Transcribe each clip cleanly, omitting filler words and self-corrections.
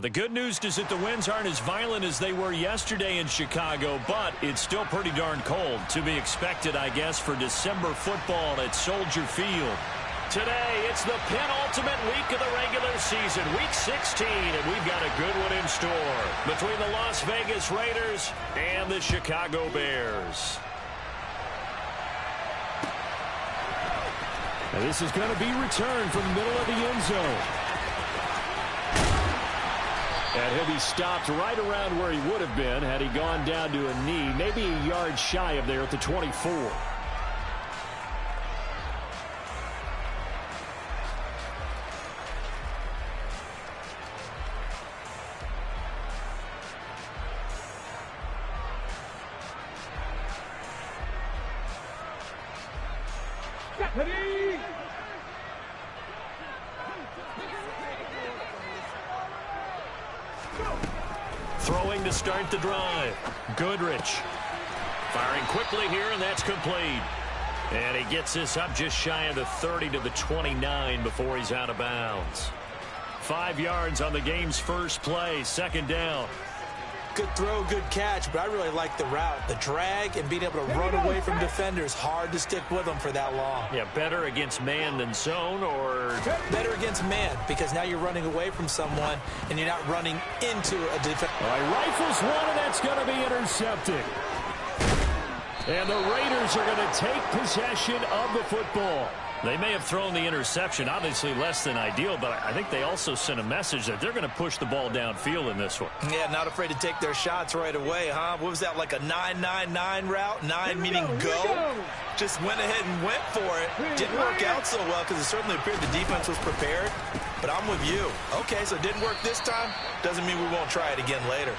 The good news is that the winds aren't as violent as they were yesterday in Chicago, but it's still pretty darn cold. To be expected, I guess, for December football at Soldier Field. Today, it's the penultimate week of the regular season, Week 16, and we've got a good one in store between the Las Vegas Raiders and the Chicago Bears. And this is going to be returned from the middle of the end zone. And he'll be stopped right around where he would have been had he gone down to a knee, maybe a yard shy of there at the 24. Throwing to start the drive. Goodrich. Firing quickly here, and that's complete. And he gets this up just shy of the 30 to the 29 before he's out of bounds. 5 yards on the game's first play, second down. Good throw, good catch, but I really like the route. The drag and being able to run away from defenders, hard to stick with them for that long. Yeah, better against man than zone, or? Better against man, because now you're running away from someone and you're not running into a defender. All right, rifles one, and that's going to be intercepted. And the Raiders are going to take possession of the football. They may have thrown the interception, obviously less than ideal, but I think they also sent a message that they're going to push the ball downfield in this one. Yeah, not afraid to take their shots right away, huh? What was that, like a 9-9-9 route? 9 meaning go? Just went ahead and went for it. Didn't work out so well because it certainly appeared the defense was prepared, but I'm with you. Okay, so it didn't work this time. Doesn't mean we won't try it again later.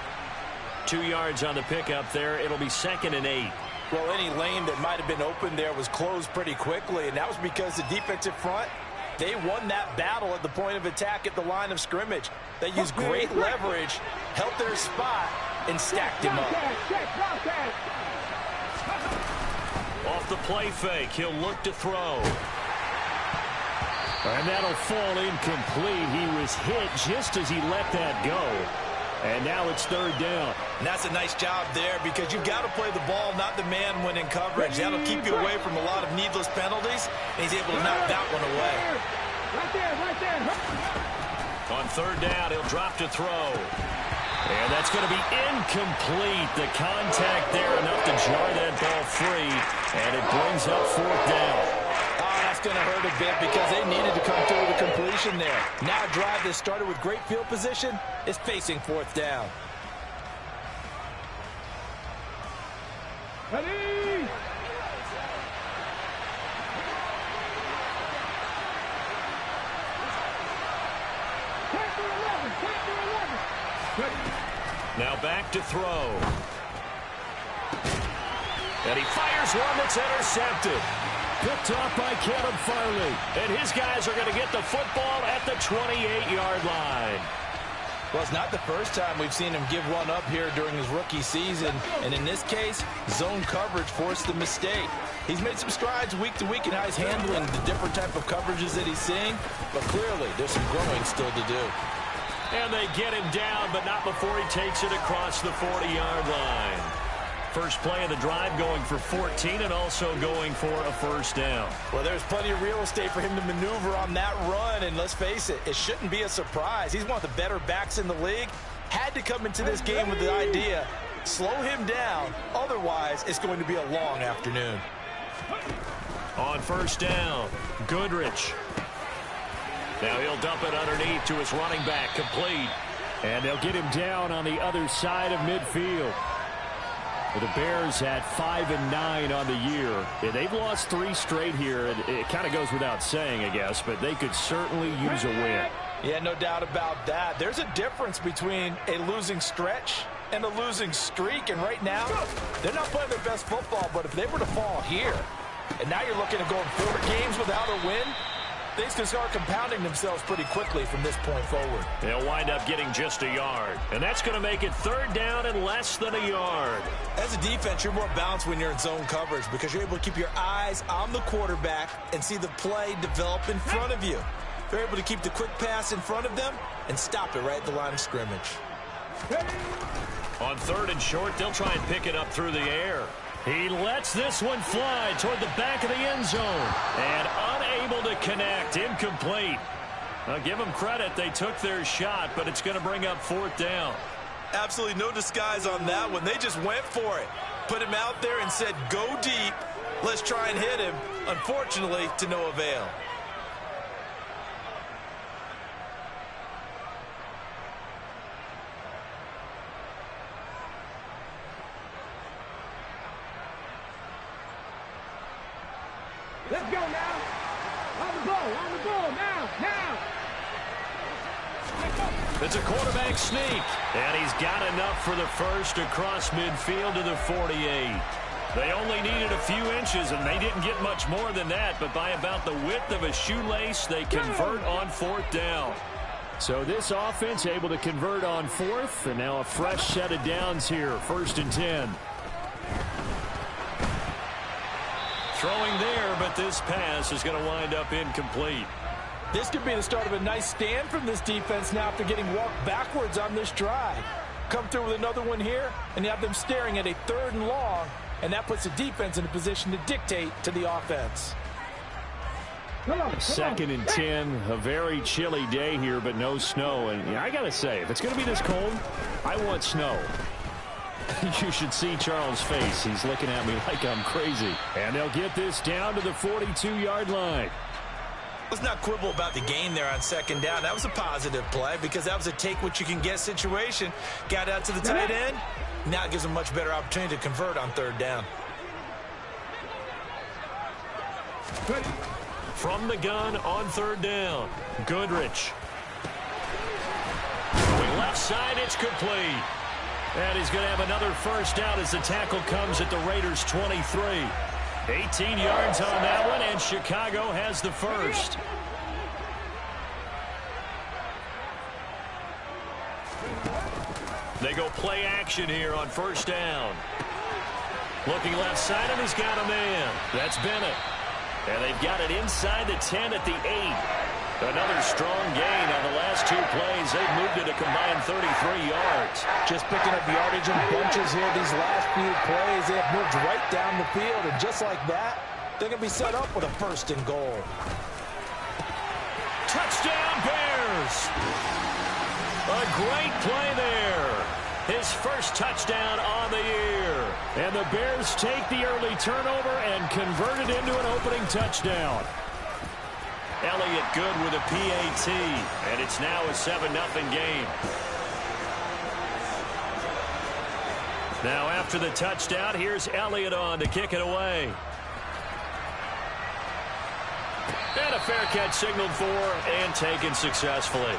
2 yards on the pickup there. It'll be 2nd and 8. Well, any lane that might have been open there was closed pretty quickly, and that was because the defensive front, they won that battle at the point of attack at the line of scrimmage. They used great leverage, held their spot, and stacked him up. Off the play fake, he'll look to throw. And that'll fall incomplete. He was hit just as he let that go. And now it's 3rd down. And that's a nice job there because you've got to play the ball, not the man when in coverage. That'll keep you away from a lot of needless penalties. And he's able to knock that one away. Right there. On 3rd down, he'll drop to throw. And that's going to be incomplete. The contact there enough to jar that ball free. And it brings up 4th down. That's going to hurt a bit because they needed to come through with a completion there. Now a drive that started with great field position is facing 4th down. Ready? Now back to throw. And he fires one that's intercepted. Picked off by Caleb Farley. And his guys are going to get the football at the 28-yard line. Well, it's not the first time we've seen him give one up here during his rookie season. And in this case, zone coverage forced the mistake. He's made some strides week to week in how he's handling the different type of coverages that he's seeing. But clearly, there's some growing still to do. And they get him down, but not before he takes it across the 40-yard line. First play of the drive going for 14 and also going for a 1st down. Well, there's plenty of real estate for him to maneuver on that run, and let's face it, it shouldn't be a surprise. He's one of the better backs in the league. Had to come into this game with the idea, slow him down, otherwise it's going to be a long afternoon. On 1st down, Goodrich. Now he'll dump it underneath to his running back, complete. And they'll get him down on the other side of midfield. The Bears at 5-9 on the year. Yeah, they've lost 3 straight here. It kind of goes without saying, I guess, but they could certainly use a win. Yeah, no doubt about that. There's a difference between a losing stretch and a losing streak, and right now, they're not playing their best football, but if they were to fall here, and now you're looking at going 4 games without a win, things can start compounding themselves pretty quickly from this point forward. They'll wind up getting just a yard, and that's going to make it 3rd down and less than a yard. As a defense, you're more balanced when you're in zone coverage because you're able to keep your eyes on the quarterback and see the play develop in front of you. They're able to keep the quick pass in front of them and stop it right at the line of scrimmage. On 3rd and short, they'll try and pick it up through the air. He lets this one fly toward the back of the end zone. And unable to connect. Incomplete. I'll give them credit. They took their shot, but it's going to bring up 4th down. Absolutely no disguise on that one. They just went for it. Put him out there and said, go deep. Let's try and hit him. Unfortunately, to no avail. Let's go now. On the ball, now. It's a quarterback sneak, and he's got enough for the first across midfield to the 48. They only needed a few inches, and they didn't get much more than that, but by about the width of a shoelace, they convert on 4th down. So this offense able to convert on 4th, and now a fresh set of downs here, 1st and 10. Throwing there, but this pass is going to wind up incomplete. This could be the start of a nice stand from this defense now after getting walked backwards on this drive. Come through with another one here, and you have them staring at a 3rd and long, and that puts the defense in a position to dictate to the offense. 2nd and 10, a very chilly day here, but no snow. And I got to say, if it's going to be this cold, I want snow. You should see Charles' face. He's looking at me like I'm crazy. And they'll get this down to the 42-yard line. Let's not quibble about the gain there on 2nd down. That was a positive play because that was a take-what-you-can-get situation. Got out to the tight end. Now it gives them a much better opportunity to convert on 3rd down. From the gun on 3rd down, Goodrich. Going left side, it's complete. And he's going to have another first down as the tackle comes at the Raiders' 23. 18 yards on that one, and Chicago has the first. They go play action here on 1st down. Looking left side, and he's got a man. That's Bennett. And they've got it inside the 10 at the 8. Another strong gain on the last 2 plays. They've moved it a combined 33 yards. Just picking up yardage in bunches here these last few plays. They have moved right down the field, and just like that, they're going to be set up with a 1st and goal. Touchdown, Bears! A great play there. His first touchdown on the year. And the Bears take the early turnover and convert it into an opening touchdown. Elliott good with a PAT, and it's now a 7-0 game. Now after the touchdown, here's Elliott on to kick it away. And a fair catch signaled for and taken successfully.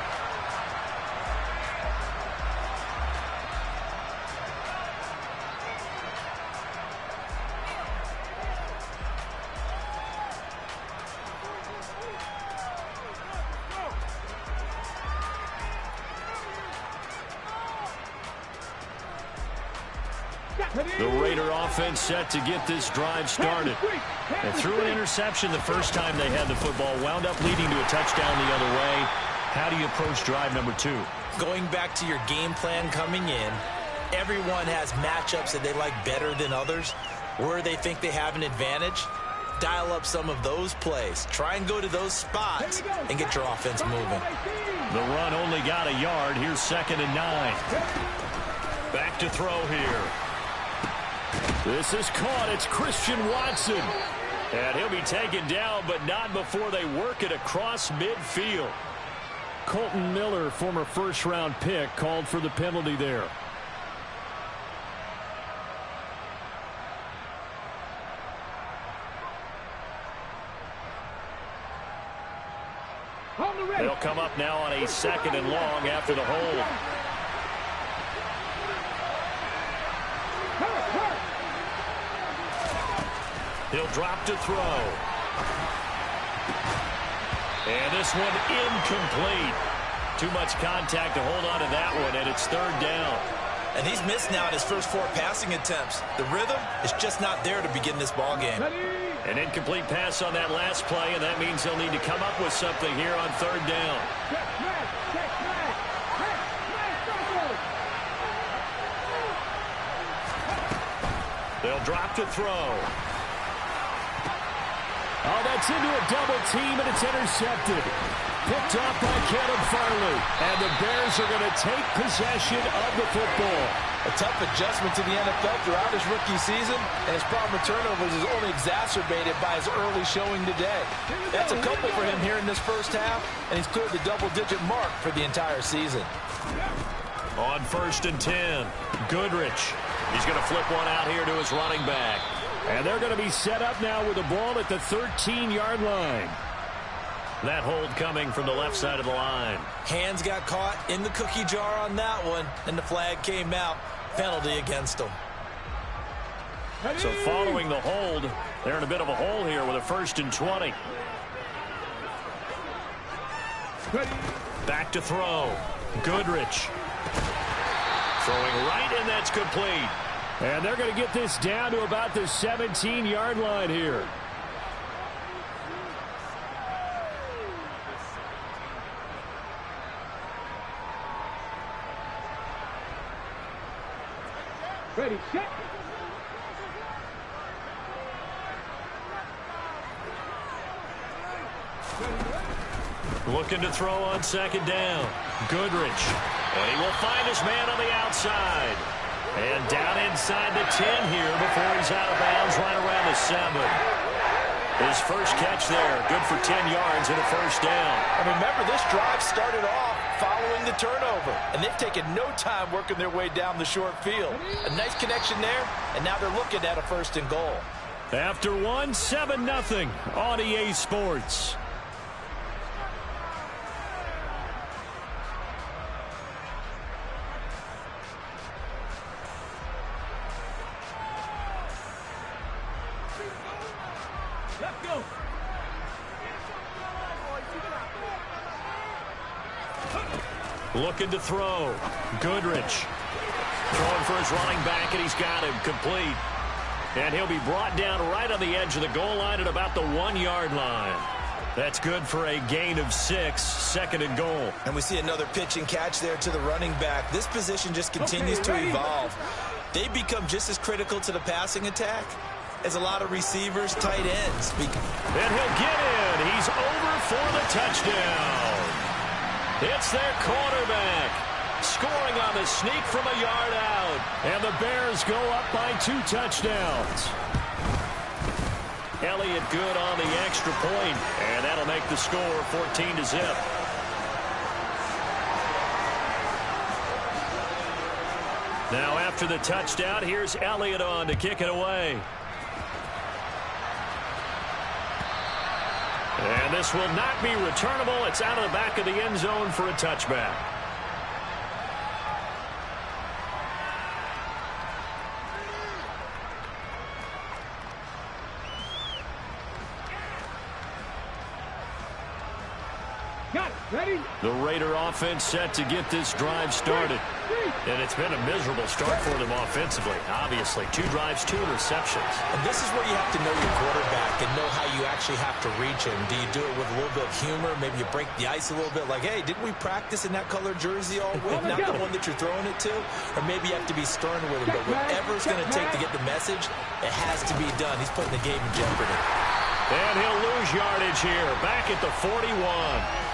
The Raider offense set to get this drive started. They threw an interception the first time they had the football, wound up leading to a touchdown the other way. How do you approach drive number 2? Going back to your game plan coming in, everyone has matchups that they like better than others. Where they think they have an advantage, dial up some of those plays. Try and go to those spots and get your offense moving. The run only got a yard. Here's 2nd and 9. Back to throw here. This is caught. It's Christian Watson. And he'll be taken down, but not before they work it across midfield. Colton Miller, former first-round pick, called for the penalty there. They'll come up now on a 2nd and long after the hold. He'll drop to throw. And this one incomplete. Too much contact to hold on to that one, and it's 3rd down. And he's missed now in his first 4 passing attempts. The rhythm is just not there to begin this ball game. An incomplete pass on that last play, and that means they'll need to come up with something here on third down. They'll drop to throw. Oh, that's into a double team, and it's intercepted. Picked off by Caleb Farley. And the Bears are going to take possession of the football. A tough adjustment to the NFL throughout his rookie season, and his problem with turnovers is only exacerbated by his early showing today. That's a couple for him here in this first half, and he's cleared the double-digit mark for the entire season. On 1st and 10, Goodrich. He's going to flip one out here to his running back. And they're going to be set up now with the ball at the 13-yard line. That hold coming from the left side of the line. Hands got caught in the cookie jar on that one, and the flag came out. Penalty against them. So following the hold, they're in a bit of a hole here with a 1st and 20. Back to throw. Goodrich. Throwing right, and that's complete. And they're going to get this down to about the 17-yard line here. Ready, set. Looking to throw on 2nd down. Goodrich. And he will find his man on the outside. And down inside the 10 here before he's out of bounds right around the 7. His first catch there, good for 10 yards and a 1st down. And remember, this drive started off following the turnover, and they've taken no time working their way down the short field. A nice connection there, and now they're looking at a 1st and goal. After one, 7-0 on EA Sports. Let's go. Looking to throw. Goodrich. Throwing for his running back, and he's got him complete. And he'll be brought down right on the edge of the goal line at about the 1-yard line. That's good for a gain of 6, 2nd and goal. And we see another pitch and catch there to the running back. This position just continues to evolve. They become just as critical to the passing attack as a lot of receivers, tight ends. And he'll get in. He's over for the touchdown. It's their quarterback. Scoring on the sneak from a yard out. And the Bears go up by 2 touchdowns. Elliott good on the extra point, and that'll make the score 14-0. Now after the touchdown, here's Elliott on to kick it away. And this will not be returnable. It's out of the back of the end zone for a touchback. Got it. Ready? The Raider offense set to get this drive started. And it's been a miserable start for them offensively. Obviously, 2 drives, 2 interceptions. And this is where you have to know your quarterback and know how you actually have to reach him. Do you do it with a little bit of humor? Maybe you break the ice a little bit like, hey, didn't we practice in that color jersey all week? Not the one that you're throwing it to? Or maybe you have to be stern with him. But whatever it's going to take to get the message, it has to be done. He's putting the game in jeopardy. And he'll lose yardage here. Back at the 41.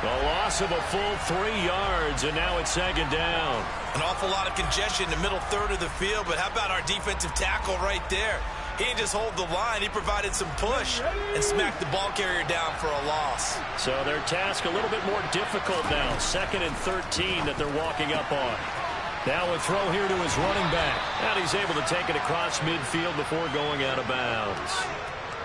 A loss of a full 3 yards, and now it's 2nd down. An awful lot of congestion in the middle third of the field, but how about our defensive tackle right there? He didn't just hold the line. He provided some push and smacked the ball carrier down for a loss. So their task a little bit more difficult now. 2nd and 13 that they're walking up on. Now a throw here to his running back. And he's able to take it across midfield before going out of bounds.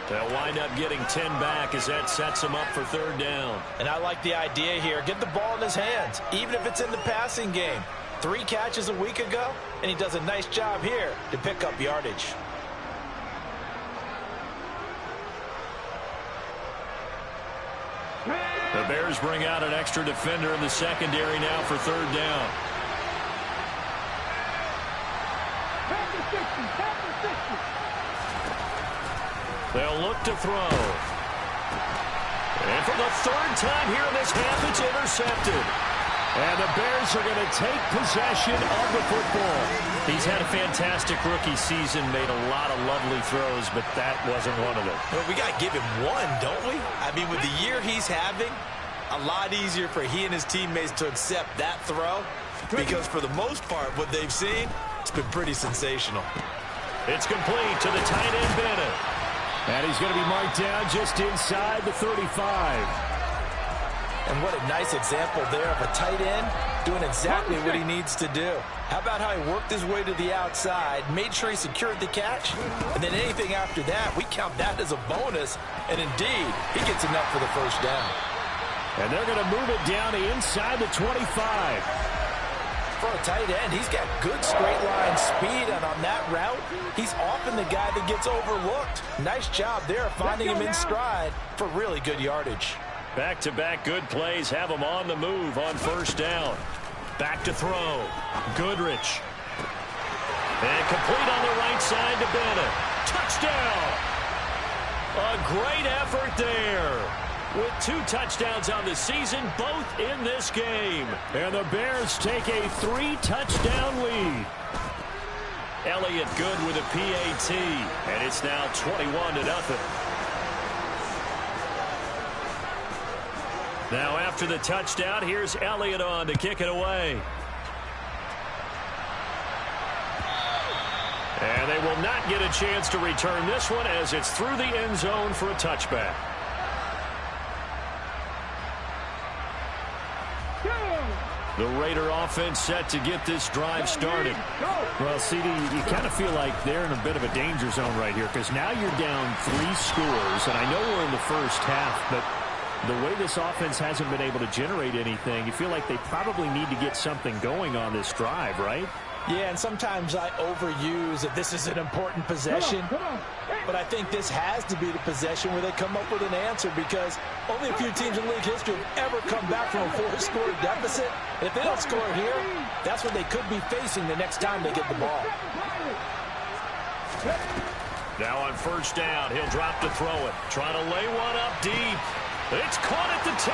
They'll wind up getting 10 back as that sets him up for 3rd down. And I like the idea here. Get the ball in his hands, even if it's in the passing game. 3 catches a week ago, and he does a nice job here to pick up yardage. The Bears bring out an extra defender in the secondary now for 3rd down. They'll look to throw. And for the third time here in this half, it's intercepted. And the Bears are going to take possession of the football. He's had a fantastic rookie season, made a lot of lovely throws, but that wasn't one of them. Well, we got to give him one, don't we? I mean, with the year he's having, a lot easier for he and his teammates to accept that throw because for the most part, what they've seen, it's been pretty sensational. It's complete to the tight end, Bennett. And he's going to be marked down just inside the 35. And what a nice example there of a tight end doing exactly what he needs to do. How about how he worked his way to the outside, made sure he secured the catch, and then anything after that, we count that as a bonus. And indeed, he gets enough for the first down. And they're going to move it down to inside the 25. For a tight end, he's got good straight line speed, and on that route, he's often the guy that gets overlooked. Nice job there finding him in stride for really good yardage. Back-to-back good plays have him on the move on first down. Back to throw. Goodrich. And complete on the right side to Bennett. Touchdown! A great effort there. With 2 touchdowns on the season, both in this game. And the Bears take a 3-touchdown lead. Elliott good with a PAT. And it's now 21-0. Now after the touchdown, here's Elliott on to kick it away. And they will not get a chance to return this one as it's through the end zone for a touchback. The Raider offense set to get this drive started. Well, CD, you kind of feel like they're in a bit of a danger zone right here because now you're down 3 scores, and I know we're in the first half, but the way this offense hasn't been able to generate anything, you feel like they probably need to get something going on this drive, right? Yeah, and sometimes I overuse that this is an important possession. But I think this has to be the possession where they come up with an answer because only a few teams in league history have ever come back from a 4-score deficit. And if they don't score here, that's what they could be facing the next time they get the ball. Now on first down, he'll drop to throw it. Trying to lay one up deep. It's caught at the 10.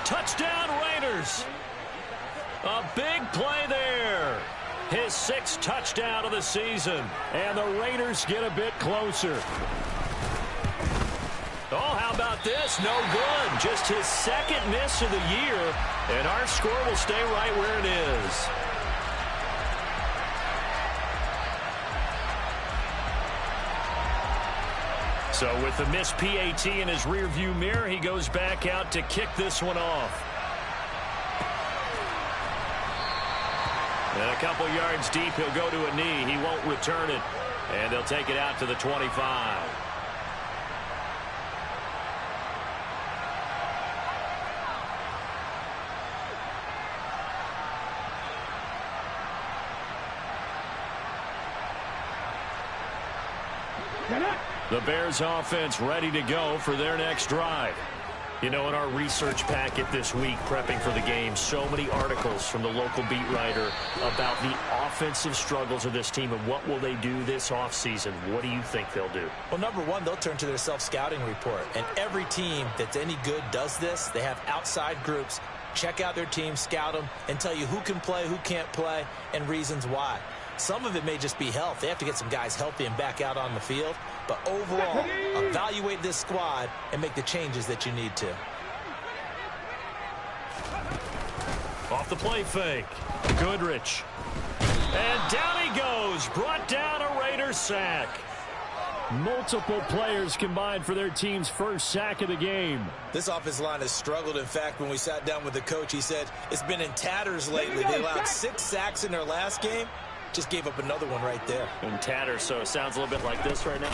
Touchdown Raiders. A big play there. His 6th touchdown of the season. And the Raiders get a bit closer. Oh, how about this? No good. Just his 2nd miss of the year. And our score will stay right where it is. So with the missed PAT in his rearview mirror, he goes back out to kick this one off. And a couple yards deep, he'll go to a knee. He won't return it. And they'll take it out to the 25. The Bears offense ready to go for their next drive. You know, in our research packet this week, prepping for the game, so many articles from the local beat writer about the offensive struggles of this team and what will they do this offseason. What do you think they'll do? Well, number one, they'll turn to their self-scouting report. And every team that's any good does this. They have outside groups. Check out their team, scout them, and tell you who can play, who can't play, and reasons why. Some of it may just be health. They have to get some guys healthy and back out on the field. But overall, evaluate this squad and make the changes that you need to. Off the play fake. Goodrich. And down he goes. Brought down a Raider sack. Multiple players combined for their team's first sack of the game. This offensive line has struggled. In fact, when we sat down with the coach, he said it's been in tatters lately. They allowed 6 sacks in their last game. Just gave up another one right there. In tatters, so it sounds a little bit like this right now.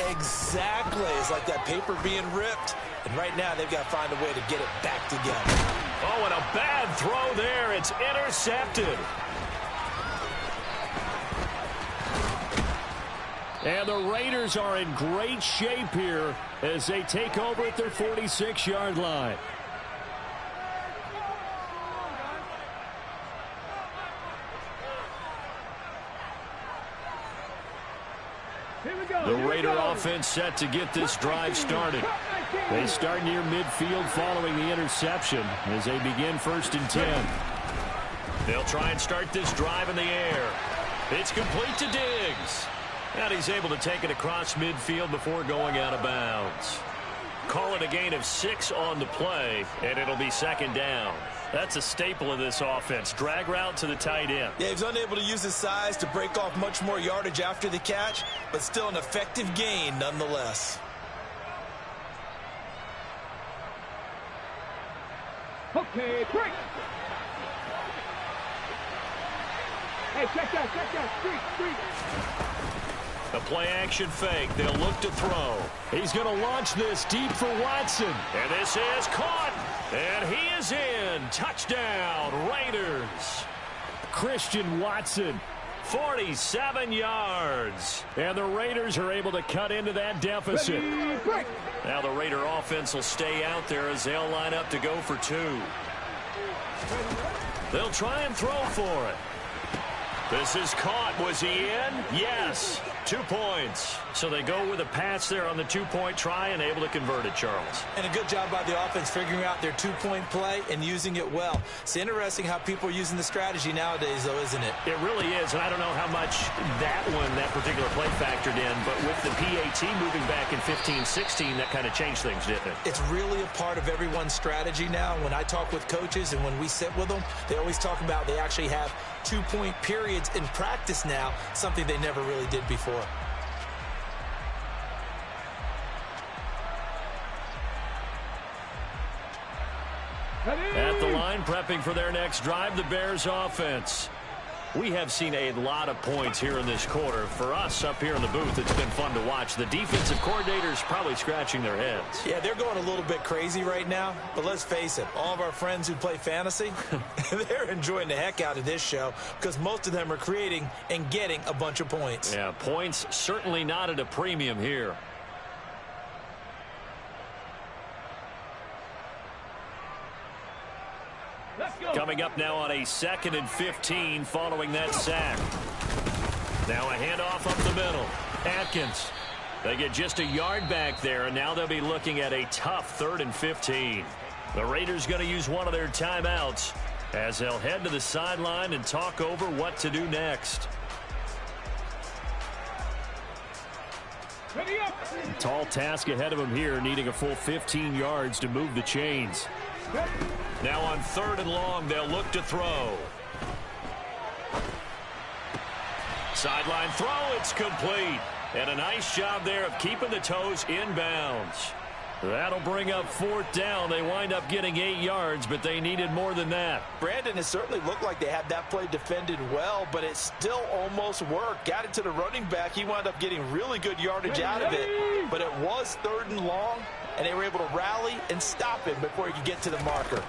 Exactly. It's like that paper being ripped. And right now, they've got to find a way to get it back together. Oh, and a bad throw there. It's intercepted. And the Raiders are in great shape here as they take over at their 46-yard line. The Raider offense set to get this drive started. They start near midfield following the interception as they begin 1st and 10. They'll try and start this drive in the air. It's complete to Diggs. And he's able to take it across midfield before going out of bounds. Call it a gain of 6 on the play, and it'll be 2nd down. That's a staple of this offense. Drag route to the tight end. Yeah, he's unable to use his size to break off much more yardage after the catch, but still an effective gain nonetheless. Okay, break. Hey, check that, streak. A play-action fake. They'll look to throw. He's going to launch this deep for Watson. And this is caught. And he is in. Touchdown, Raiders. Christian Watson. 47 yards. And the Raiders are able to cut into that deficit. Ready, break. Now the Raider offense will stay out there as they'll line up to go for 2. They'll try and throw for it. This is caught. Was he in? Yes. 2 points. So they go with a pass there on the 2-point try and able to convert it, Charles. And a good job by the offense figuring out their 2-point play and using it well. It's interesting how people are using the strategy nowadays, though, isn't it? It really is, and I don't know how much that particular play factored in, but with the PAT moving back in 15-16, that kind of changed things, didn't it? It's really a part of everyone's strategy now. When I talk with coaches and when we sit with them, they always talk about they actually have 2-point periods in practice now, something they never really did before. At the line, prepping for their next drive, the Bears offense. We have seen a lot of points here in this quarter. For us up here in the booth, it's been fun to watch. The defensive coordinators probably scratching their heads. Yeah, they're going a little bit crazy right now, but let's face it, all of our friends who play fantasy, they're enjoying the heck out of this show because most of them are creating and getting a bunch of points. Yeah, points certainly not at a premium here. Coming up now on a 2nd and 15 following that sack. Now a handoff up the middle. Atkins. They get just a yard back there, and now they'll be looking at a tough 3rd and 15. The Raiders going to use one of their timeouts as they'll head to the sideline and talk over what to do next. Ready up. Tall task ahead of him here, needing a full 15 yards to move the chains. Now on 3rd and long, they'll look to throw. Sideline throw, it's complete. And a nice job there of keeping the toes inbounds. That'll bring up 4th down. They wind up getting 8 yards, but they needed more than that. Brandon, it certainly looked like they had that play defended well, but it still almost worked. Got it to the running back. He wound up getting really good yardage out of it. But it was 3rd and long, and they were able to rally and stop him before he could get to the marker.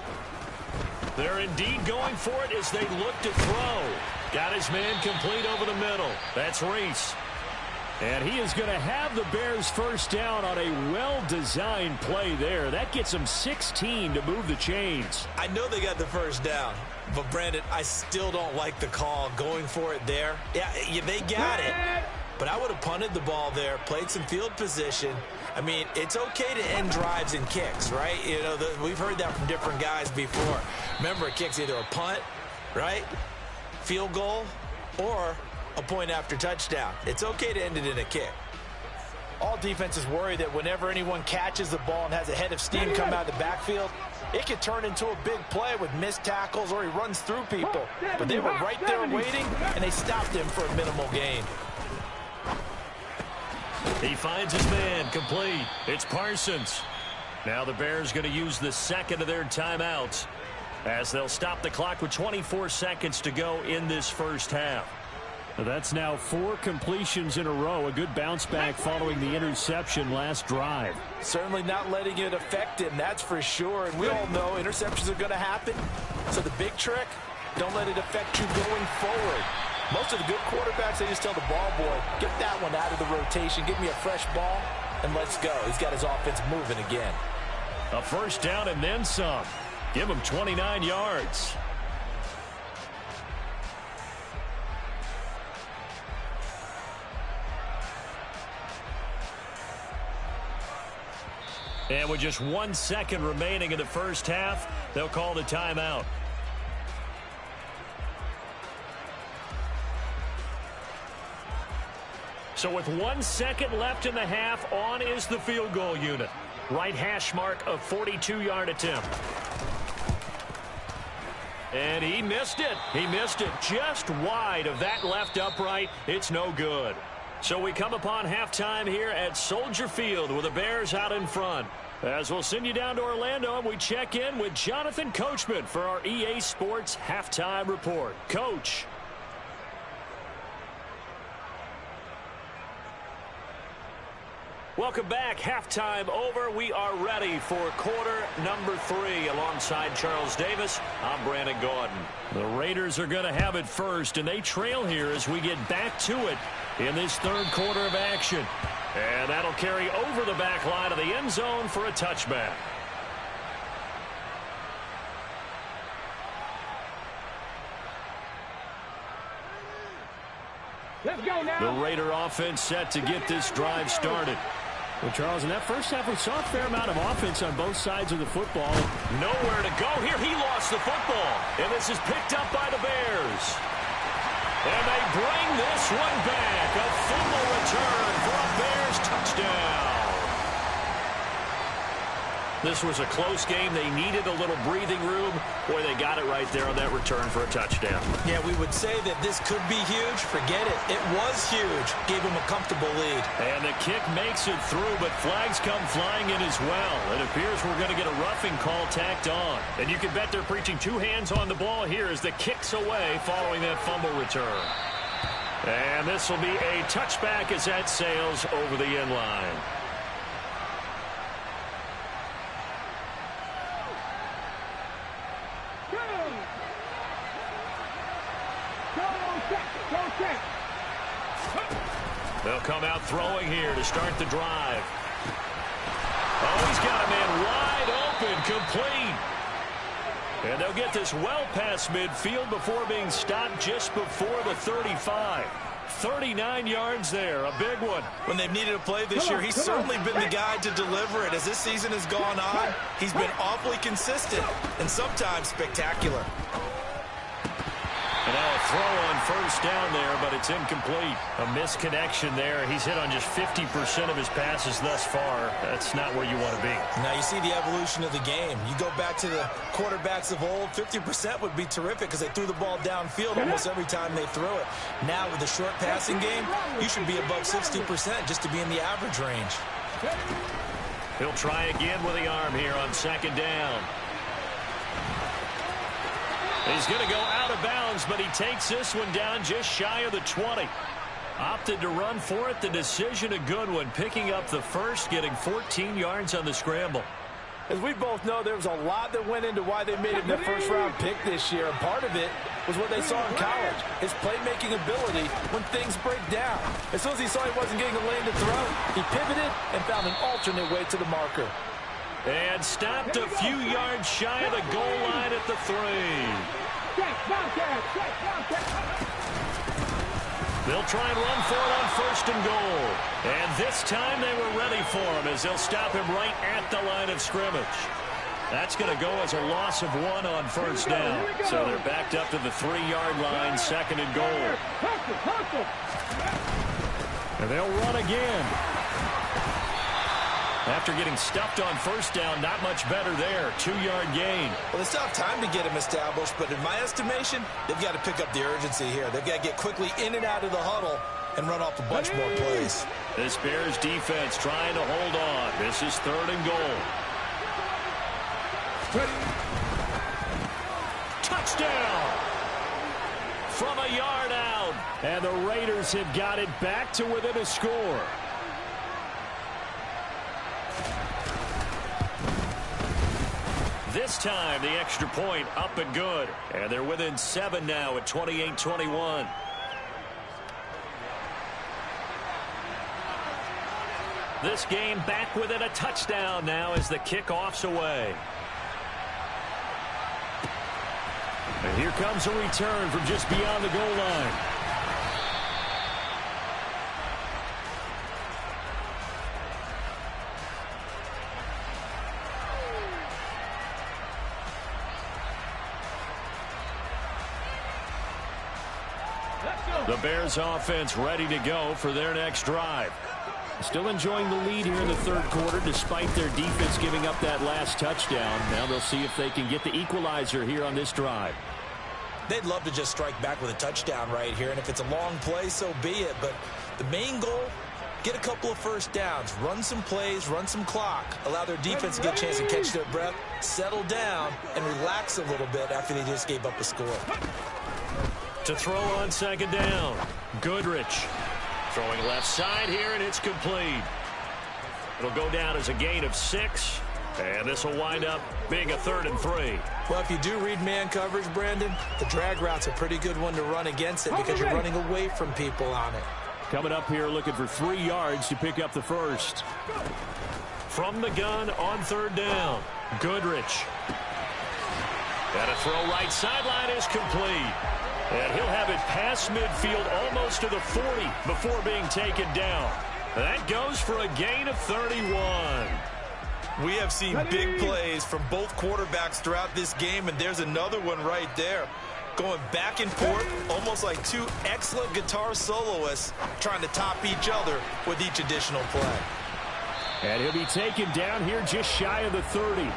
They're indeed going for it as they look to throw. Got his man complete over the middle. That's Reese. And he is going to have the Bears 1st down on a well-designed play there. That gets them 16 to move the chains. I know they got the 1st down, but Brandon, I still don't like the call going for it there. Yeah, they got it, but I would have punted the ball there, played some field position. I mean, it's okay to end drives and kicks, right? You know, we've heard that from different guys before. Remember, a kick's either a punt, right, field goal, or a point after touchdown. It's okay to end it in a kick. All defenses worry that whenever anyone catches the ball and has a head of steam come out of the backfield, it could turn into a big play with missed tackles or he runs through people. But they were right there waiting, and they stopped him for a minimal gain. He finds his man complete. It's Parsons. Now the Bears going to use the 2nd of their timeouts as they'll stop the clock with 24 seconds to go in this 1st half. That's now 4 completions in a row. A good bounce back following the interception last drive. Certainly not letting it affect him, that's for sure. And we all know interceptions are going to happen. So the big trick, don't let it affect you going forward. Most of the good quarterbacks, they just tell the ball boy, get that one out of the rotation, give me a fresh ball, and let's go. He's got his offense moving again. A 1st down and then some. Give him 29 yards. And with just 1 second remaining in the first half, they'll call the timeout. So with 1 second left in the half, on is the field goal unit. Right hash mark, a 42-yard attempt. And he missed it. He missed it just wide of that left upright. It's no good. So we come upon halftime here at Soldier Field with the Bears out in front. As we'll send you down to Orlando, and we check in with Jonathan Coachman for our EA Sports Halftime Report. Coach. Welcome back. Halftime over. We are ready for quarter number 3. Alongside Charles Davis, I'm Brandon Gaudin. The Raiders are going to have it first, and they trail here as we get back to it in this third quarter of action. And that'll carry over the back line of the end zone for a touchback. Let's go now. The Raider offense set to get this drive started. Well, Charles, in that first half, we saw a fair amount of offense on both sides of the football. Nowhere to go here. He lost the football. And this is picked up by the Bears. And they bring this one back. A fumble return for a Bears touchdown. This was a close game. They needed a little breathing room. Boy, they got it right there on that return for a touchdown. Yeah, we would say that this could be huge. Forget it. It was huge. Gave him a comfortable lead. And the kick makes it through, but flags come flying in as well. It appears we're going to get a roughing call tacked on. And you can bet they're preaching 2 hands on the ball here as the kick's away following that fumble return. And this will be a touchback as that sails over the end line. They'll come out throwing here to start the drive. Oh, he's got a man wide open, complete. And they'll get this well past midfield before being stopped just before the 35. 39 yards there, a big one. When they've needed a play this year, he's certainly been the guy to deliver it. As this season has gone on, he's been awfully consistent and sometimes spectacular. And now a throw on first down there, but it's incomplete. A misconnection there. He's hit on just 50% of his passes thus far. That's not where you want to be. Now you see the evolution of the game. You go back to the quarterbacks of old, 50% would be terrific because they threw the ball downfield almost every time they threw it. Now with the short passing game, you should be above 60% just to be in the average range. He'll try again with the arm here on second down. He's going to go out of bounds, but he takes this one down just shy of the 20. Opted to run for it. The decision a good one, picking up the first, getting 14 yards on the scramble. As we both know, there was a lot that went into why they made him their first-round pick this year. And part of it was what they saw in college, his playmaking ability when things break down. As soon as he saw he wasn't getting a lane to throw, he pivoted and found an alternate way to the marker. And stopped a few yards shy of the goal line at the 3. They'll try and run for it on first and goal. And this time they were ready for him as they'll stop him right at the line of scrimmage. That's going to go as a loss of 1 on first down. So they're backed up to the 3-yard line, second and goal. And they'll run again. After getting stuffed on first down, not much better there. 2-yard gain. Well, they still have time to get him established, but in my estimation, they've got to pick up the urgency here. They've got to get quickly in and out of the huddle and run off a bunch more plays. This Bears defense trying to hold on. This is third and goal. Touchdown! From a yard out. And the Raiders have got it back to within a score. This time, the extra point up and good. And they're within 7 now at 28-21. This game back within a touchdown now as the kickoff's away. And here comes a return from just beyond the goal line. The Bears offense ready to go for their next drive. Still enjoying the lead here in the third quarter despite their defense giving up that last touchdown. Now they'll see if they can get the equalizer here on this drive. They'd love to just strike back with a touchdown right here, and if it's a long play, so be it. But the main goal, get a couple of first downs, run some plays, run some clock, allow their defense to get a chance to catch their breath, settle down, and relax a little bit after they just gave up a score. To throw on second down, Goodrich. Throwing left side here, and it's complete. It'll go down as a gain of 6, and this will wind up being a 3rd and 3. Well, if you do read man coverage, Brandon, the drag route's a pretty good one to run against it because you're running away from people on it. Coming up here looking for 3 yards to pick up the first. From the gun on 3rd down, Goodrich. And a throw right sideline is complete. And he'll have it past midfield almost to the 40 before being taken down. That goes for a gain of 31. We have seen big plays from both quarterbacks throughout this game, and there's another one right there. Going back and forth, almost like 2 excellent guitar soloists trying to top each other with each additional play. And he'll be taken down here just shy of the 30.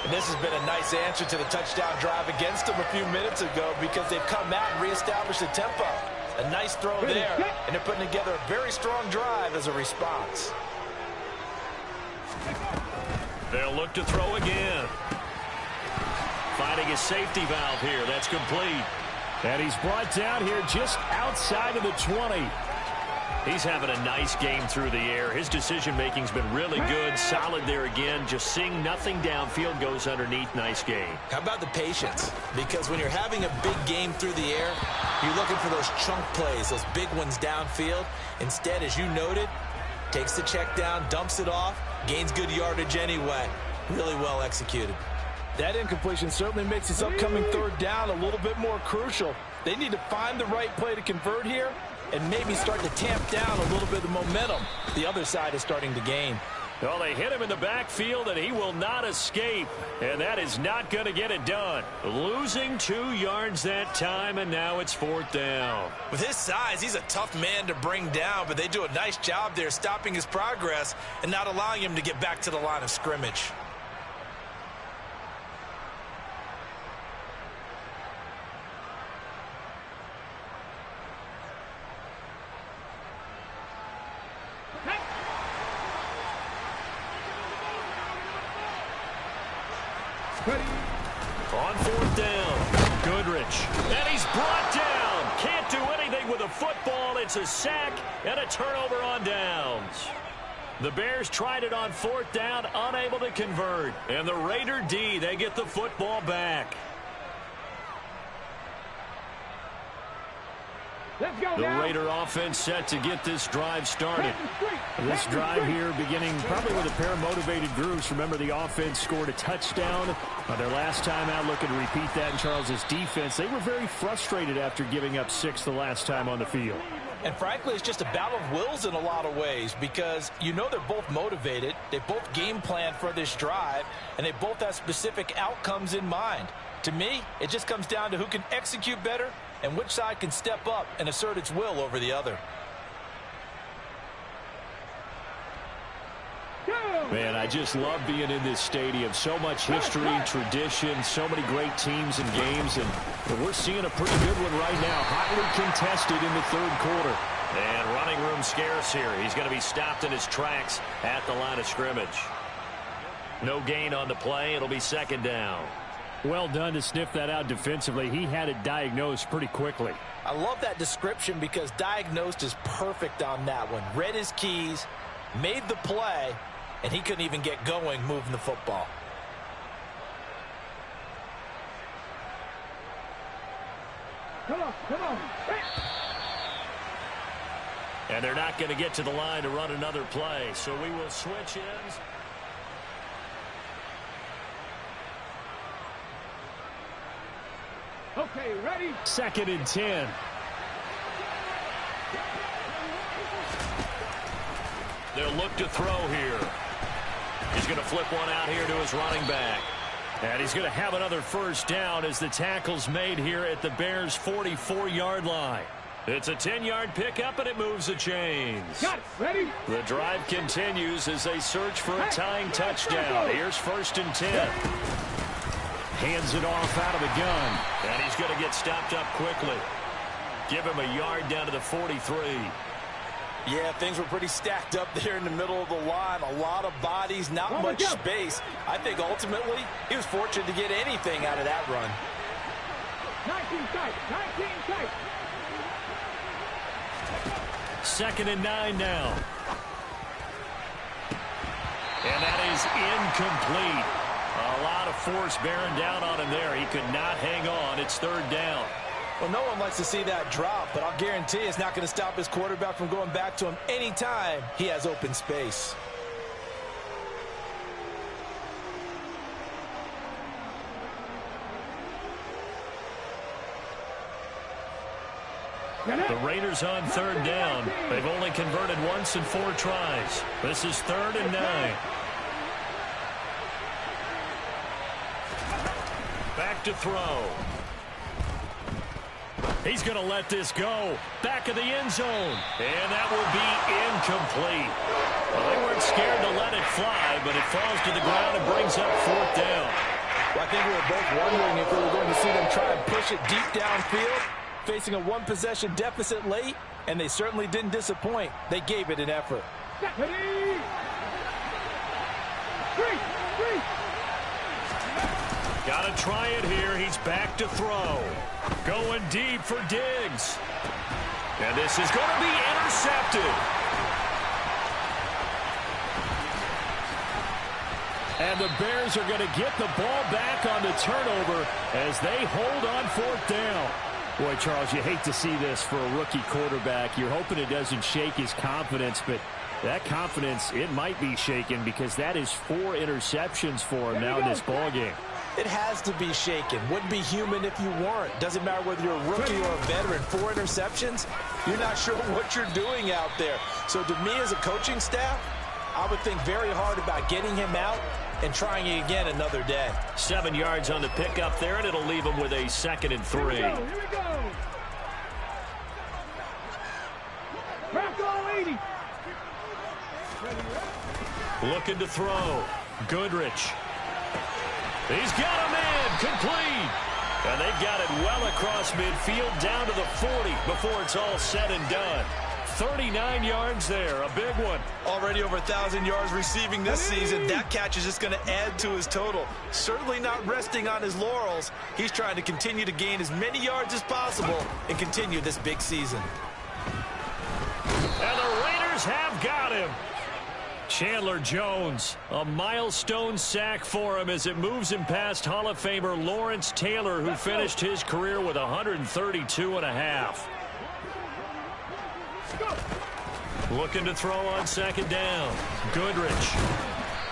And this has been a nice answer to the touchdown drive against them a few minutes ago because they've come out and reestablished the tempo. A nice throw there, and they're putting together a very strong drive as a response. They'll look to throw again. Finding his safety valve here. That's complete. And he's brought down here just outside of the 20. He's having a nice game through the air. His decision-making's been really good. Solid there again. Just seeing nothing downfield, goes underneath. Nice game. How about the patience? Because when you're having a big game through the air, you're looking for those chunk plays, those big ones downfield. Instead, as you noted, takes the check down, dumps it off, gains good yardage anyway. Really well executed. That incompletion certainly makes this upcoming 3rd down a little bit more crucial. They need to find the right play to convert here and maybe start to tamp down a little bit of momentum the other side is starting to gain. Well, they hit him in the backfield, and he will not escape. And that is not going to get it done. Losing 2 yards that time, and now it's 4th down. With his size, he's a tough man to bring down, but they do a nice job there stopping his progress and not allowing him to get back to the line of scrimmage. On 4th down, Goodrich. And he's brought down. Can't do anything with a football. It's a sack and a turnover on downs. The Bears tried it on 4th down, unable to convert. And the Raider D, they get the football back. Let's go The now. Raider offense set to get this drive started. This drive here beginning probably with a pair of motivated groups. Remember, the offense scored a touchdown on their last time out, looking to repeat that in Charles's defense. They were very frustrated after giving up 6 the last time on the field. And frankly, it's just a battle of wills in a lot of ways because you know they're both motivated. They both game plan for this drive, and they both have specific outcomes in mind. To me, it just comes down to who can execute better and which side can step up and assert its will over the other. Man, I just love being in this stadium. So much history, tradition, so many great teams and games, and we're seeing a pretty good one right now. Hotly contested in the 3rd quarter. And running room scarce here. He's going to be stopped in his tracks at the line of scrimmage. No gain on the play. It'll be 2nd down. Well done to sniff that out defensively. He had it diagnosed pretty quickly. I love that description because diagnosed is perfect on that one. Read his keys, made the play, and he couldn't even get going moving the football. Come on, come on. And they're not going to get to the line to run another play, so we will switch ends. Okay, ready? 2nd and 10. They'll look to throw here. He's going to flip one out here to his running back. And he's going to have another 1st down as the tackle's made here at the Bears' 44-yard line. It's a 10-yard pickup, and it moves the chains. Got it. Ready? The drive continues as they search for a tying touchdown. Here's 1st and 10. Hands it off out of the gun. And he's going to get stopped up quickly. Give him a yard down to the 43. Yeah, things were pretty stacked up there in the middle of the line. A lot of bodies, not much space. I think ultimately he was fortunate to get anything out of that run. 19 tight. 19 tight. 2nd and 9 now. And that is incomplete. A lot of force bearing down on him there. He could not hang on. It's 3rd down. Well, no one likes to see that drop, but I'll guarantee it's not going to stop his quarterback from going back to him anytime he has open space. The Raiders on 3rd down. They've only converted once in 4 tries. This is 3rd and 9. Back to throw. He's going to let this go. Back of the end zone. And that will be incomplete. Well, they weren't scared to let it fly, but it falls to the ground and brings up 4th down. Well, I think we were both wondering if we were going to see them try and push it deep downfield, facing a 1-possession deficit late, and they certainly didn't disappoint. They gave it an effort. Ready? 3. Got to try it here. He's back to throw. Going deep for Diggs. And this is going to be intercepted. And the Bears are going to get the ball back on the turnover as they hold on 4th down. Boy, Charles, you hate to see this for a rookie quarterback. You're hoping it doesn't shake his confidence, but that confidence, it might be shaken because that is 4 interceptions for him now in this ballgame. It has to be shaken. Wouldn't be human if you weren't. Doesn't matter whether you're a rookie or a veteran. 4 interceptions, you're not sure what you're doing out there. So to me as a coaching staff, I would think very hard about getting him out and trying it again another day. 7 yards on the pickup there, and it'll leave him with a 2nd and 3. Here we go. Crack all 80. Looking to throw. Goodrich. He's got a man complete. And they've got it well across midfield down to the 40 before it's all said and done. 39 yards there, a big one. Already over 1,000 yards receiving this season. That catch is just going to add to his total. Certainly not resting on his laurels. He's trying to continue to gain as many yards as possible and continue this big season. And the Raiders have got him. Chandler Jones, a milestone sack for him as it moves him past Hall of Famer Lawrence Taylor, who finished his career with 132.5. Looking to throw on 2nd down. Goodrich.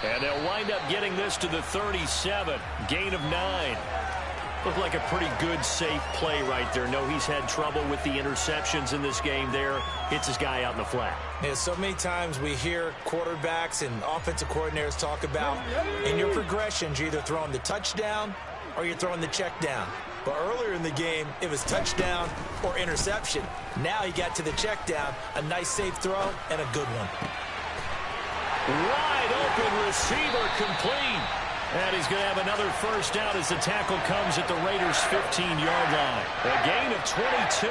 And they'll wind up getting this to the 37. Gain of 9. Looked like a pretty good, safe play right there. No, he's had trouble with the interceptions in this game there. Hits his guy out in the flat. Yeah, so many times we hear quarterbacks and offensive coordinators talk about in your progressions, you're either throwing the touchdown or you're throwing the check down. But earlier in the game, it was touchdown or interception. Now he got to the check down, a nice safe throw, and a good one. Wide open receiver complete. And he's going to have another 1st down as the tackle comes at the Raiders' 15-yard line. A gain of 22.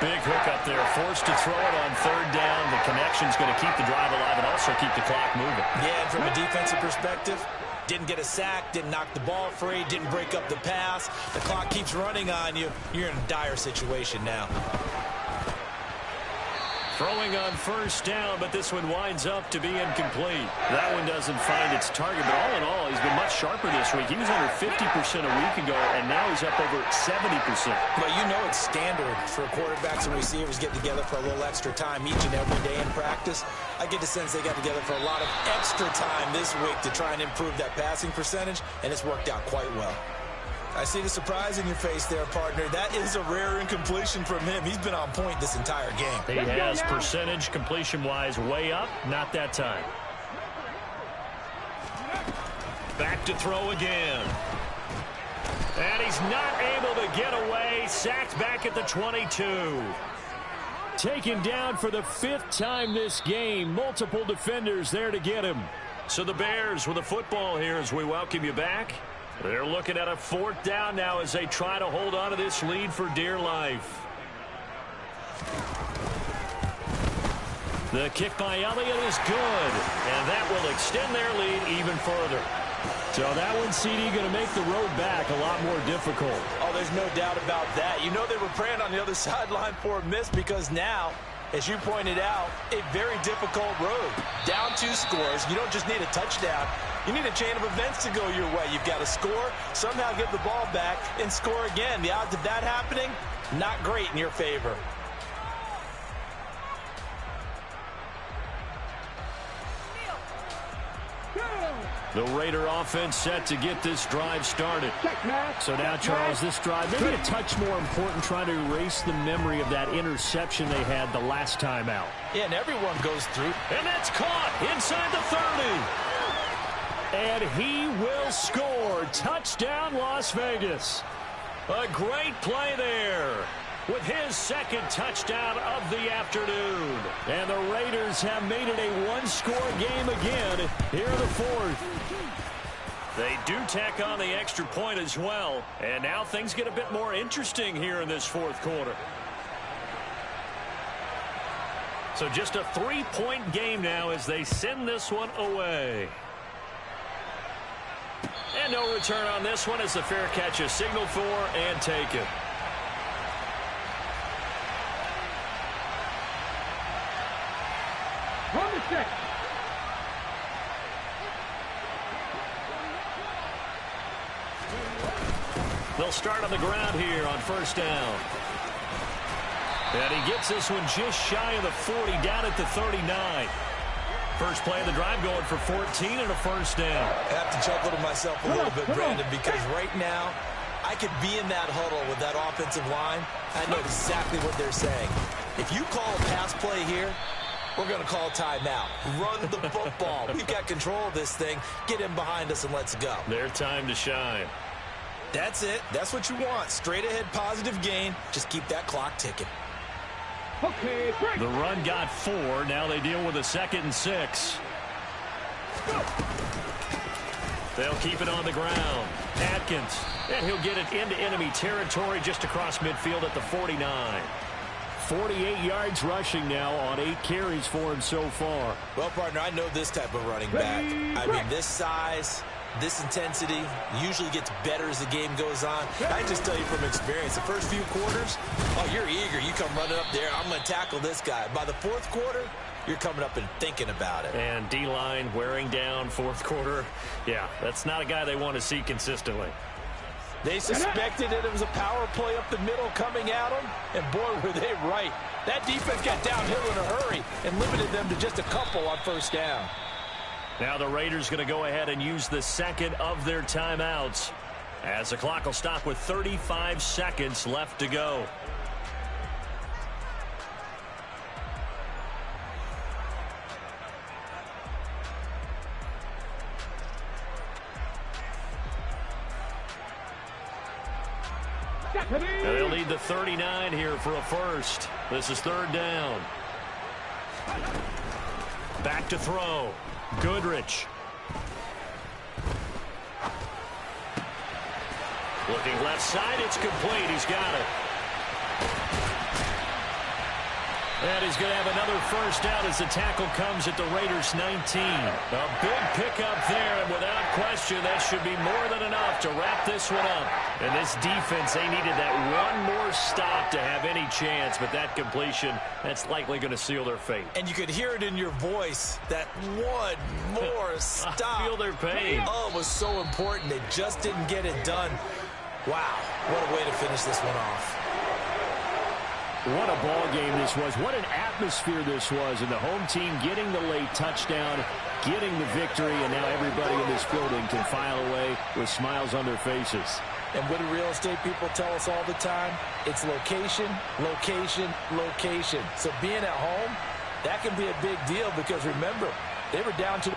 Big hook up there, forced to throw it on 3rd down. The connection's going to keep the drive alive and also keep the clock moving. Yeah, and from a defensive perspective, didn't get a sack, didn't knock the ball free, didn't break up the pass. The clock keeps running on you. You're in a dire situation now. Throwing on 1st down, but this one winds up to be incomplete. That one doesn't find its target, but all in all, he's been much sharper this week. He was under 50% a week ago, and now he's up over 70%. Well, you know it's standard for quarterbacks and receivers get together for a little extra time each and every day in practice. I get the sense they got together for a lot of extra time this week to try and improve that passing percentage, and it's worked out quite well. I see the surprise in your face there, partner. That is a rare incompletion from him. He's been on point this entire game. He has percentage completion-wise way up. Not that time. Back to throw again. And he's not able to get away. Sacked back at the 22. Taken down for the 5th time this game. Multiple defenders there to get him. So the Bears with the football here as we welcome you back. They're looking at a 4th down now as they try to hold on to this lead for dear life. The kick by Elliott is good, and that will extend their lead even further. So that one, CD, going to make the road back a lot more difficult. Oh, there's no doubt about that. You know they were praying on the other sideline for a miss because now, as you pointed out, a very difficult road. Down 2 scores. You don't just need a touchdown. You need a chain of events to go your way. You've got to score, somehow get the ball back, and score again. The odds of that happening, not great in your favor. The Raider offense set to get this drive started. So now, Charles, this drive maybe a touch more important, trying to erase the memory of that interception they had the last time out. Yeah, and everyone goes through. And that's caught inside the 30. And he will score. Touchdown, Las Vegas. A great play there with his 2nd touchdown of the afternoon. And the Raiders have made it a 1-score game again here in the 4th. They do tack on the extra point as well. And now things get a bit more interesting here in this 4th quarter. So just a 3-point game now as they send this one away. And no return on this one as the fair catch is signaled for and taken. On the set. They'll start on the ground here on 1st down. And he gets this one just shy of the 40, down at the 39. First play of the drive going for 14 and a 1st down. I have to chuckle to myself a little bit, Brandon, because right now I could be in that huddle with that offensive line. I know exactly what they're saying. If you call a pass play here, we're going to call timeout. Run the football. We've got control of this thing. Get him behind us and let's go. Their time to shine. That's it. That's what you want. Straight ahead positive gain. Just keep that clock ticking. Okay, break. The run got 4. Now they deal with a 2nd and 6. They'll keep it on the ground. Atkins. And he'll get it into enemy territory just across midfield at the 49. 48 yards rushing now on 8 carries for him so far. Well, partner, I know this type of running back. I mean, this size, this intensity usually gets better as the game goes on. I just tell you from experience, the first few quarters, oh, you're eager. You come running up there. I'm going to tackle this guy. By the 4th quarter, you're coming up and thinking about it. And D-line wearing down 4th quarter. Yeah, that's not a guy they want to see consistently. They suspected that it was a power play up the middle coming at them, and boy, were they right. That defense got downhill in a hurry and limited them to just a couple on 1st down. Now the Raiders going to go ahead and use the 2nd of their timeouts as the clock will stop with 35 seconds left to go. And they'll need the 39 here for a 1st. This is 3rd down. Back to throw. Goodrich. Looking left side, it's complete. He's got it. And he's going to have another 1st down as the tackle comes at the Raiders' 19. A big pickup there, and without question, that should be more than enough to wrap this one up. And this defense, they needed that one more stop to have any chance, but that completion, that's likely going to seal their fate. And you could hear it in your voice, that one more stop. I feel their pain. Oh, it was so important. They just didn't get it done. Wow, what a way to finish this one off. What a ball game this was. What an atmosphere this was. And the home team getting the late touchdown, getting the victory, and now everybody in this building can file away with smiles on their faces. And what do real estate people tell us all the time? It's location, location, location. So being at home, that can be a big deal because remember, they were down to